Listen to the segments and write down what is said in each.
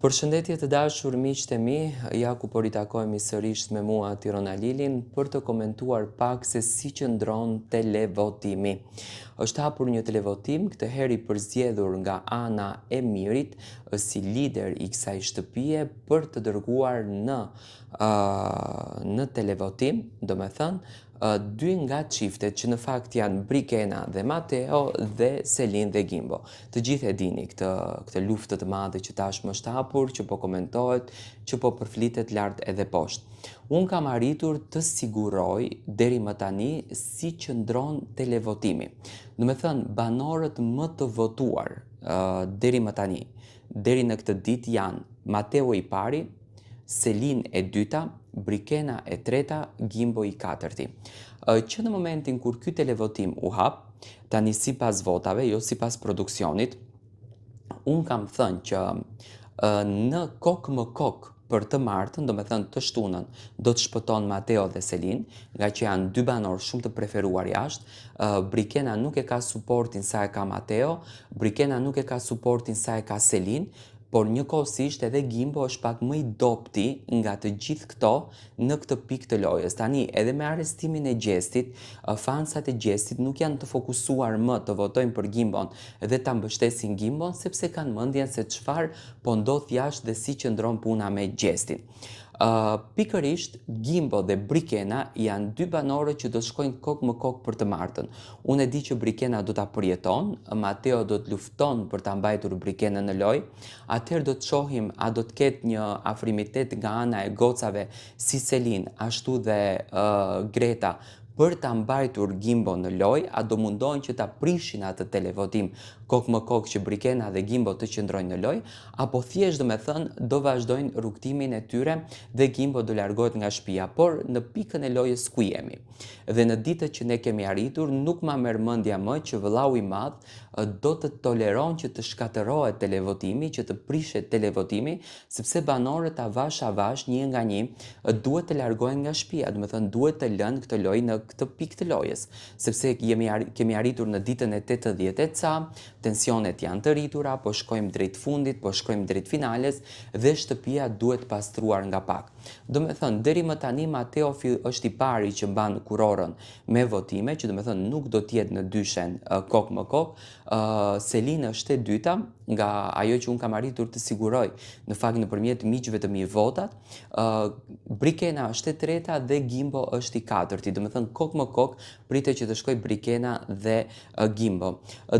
Përshëndetje të dashur miqtë e mi, ja ku po ritakojemi sërish me mua Tirona Lilin për të komentuar pak se si qëndron televotimi. Është hapur një televotim, këtë herë i përzgjedhur nga ana e Mirit, si lider i kësaj shtëpie për të dërguar në televotim, do me thënë, dy nga çiftet që në fakt janë Brikena dhe Mateo dhe Selin dhe Gimbo. Të gjithë e dini këtë luftë të madhe që tashmë është hapur, që po komentohet, që po përflitet lart edhe poshtë. Unë kam arritur të siguroj deri më tani si qëndron televotimi. Do me thënë, banorët më të votuar deri më tani, deri në këtë ditë janë Mateo i pari, Selin e dyta, Brikena e treta, Gimbo i katërti. Që në momentin kur ky televotim u hap, tani sipas votave, jo sipas produksionit, unë kam thënë që në kokë më kokë për të martën, do me thënë të shtunën, do të shpëton Mateo dhe Selin, nga që janë dy banorë shumë të preferuar jashtë. Brikena nuk e ka suportin sa e ka Mateo, Brikena nuk e ka suportin sa e ka Selin, por njëkohësisht edhe Gimbo është pak më i dopti nga të gjithë këto në këtë pikë të lojës. Tani, edhe me arrestimin e Gjestit, fansat e Gjestit nuk janë të fokusuar më të votojnë për Gimbon dhe ta mbështesin Gimbon, sepse kanë mendjen se çfarë po ndodh jashtë dhe si qëndron puna me Gjestin. Pikërisht, Gimbo dhe Brikena janë dy banorë që do të shkojnë kokë më kokë për të martën. Unë e di që Brikena do ta përjeton, Mateo do të lufton për ta mbajtur Brikenën në lojë. Atëherë do të shohim a do të ketë një afrimitet nga ana e gocave si Selin, ashtu dhe Greta, për ta mbajtur Gimbo në lojë, a do mundohen që ta prishin atë televotim kokë më kokë që Brikena dhe Gimbo të qëndrojnë në lojë, apo thjesht do me thënë do vazhdojnë rrugtimin e tyre dhe Gimbo do largohet nga shtëpia, por në pikën e lojës ku jemi. Dhe në ditët që ne kemi arritur, nuk ma merr mendja më që vëllau i madh do të toleron që të shkatërohet televotimi, që të prishet televotimi, sepse banorët avash një nga një duhet të largohen nga shtëpia, do me thënë duhet të lënë këtë lojë në këtë pikë të lojës, sepse kemi arritur në ditën e 80 ca, tensionet janë të rritura, po shkojmë drejt fundit, po shkojmë drejt finales dhe shtëpia duhet pastruar nga pak. Do me thënë, deri më tani Mateo është i pari që mban kurorën me votime, që do me thënë nuk do t'jetë në dyshen kokë më kokë. Selin është e dyta, nga ajo që unë kam arritur të siguroj në fakt nëpërmjet miqve të mi votat. Brikena është e treta dhe Gimbo është i katërti, do me thënë kokë më kokë pritet që të shkoj Brikena dhe Gimbo.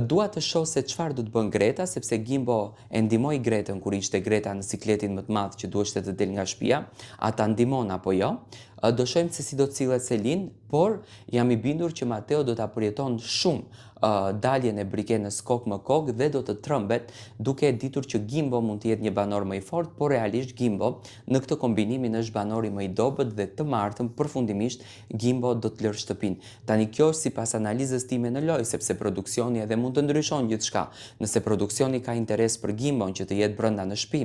Dua të shoh se çfarë do të bën Greta, sepse Gimbo e ndihmoi Gretën kur ishte Greta në sikletin më të madh që duhej të del nga shtëpia, a ta ndihmon apo jo. Do shohim se si do të sillet Selin, por jam i bindur që Mateo do ta përjeton shumë daljen e Brikenës kokë më kokë dhe do të trëmbet duke e ditur që Gimbo mund të jetë një banor më i fortë, por realisht Gimbo në këtë kombinimin është banori më i dobët dhe të martën përfundimisht Gimbo do të lërë shtëpinë. Tani kjo është sipas analizës time në lojë, sepse produksioni edhe mund të ndryshon gjithçka. Nëse produksioni ka interes për Gimbon që të jetë brenda në shtëpi,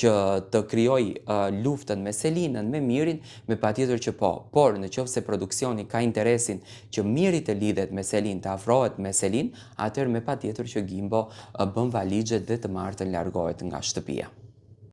që të krijojë luftën me Selinën, me Mirin, me patjetër që po. Por nëse produksioni ka interesin që Miri të lidhet me Selin, të afrohet me Selin, atëherë me patjetër që Gimbo bën valixhet dhe të martën largohet nga shtëpia.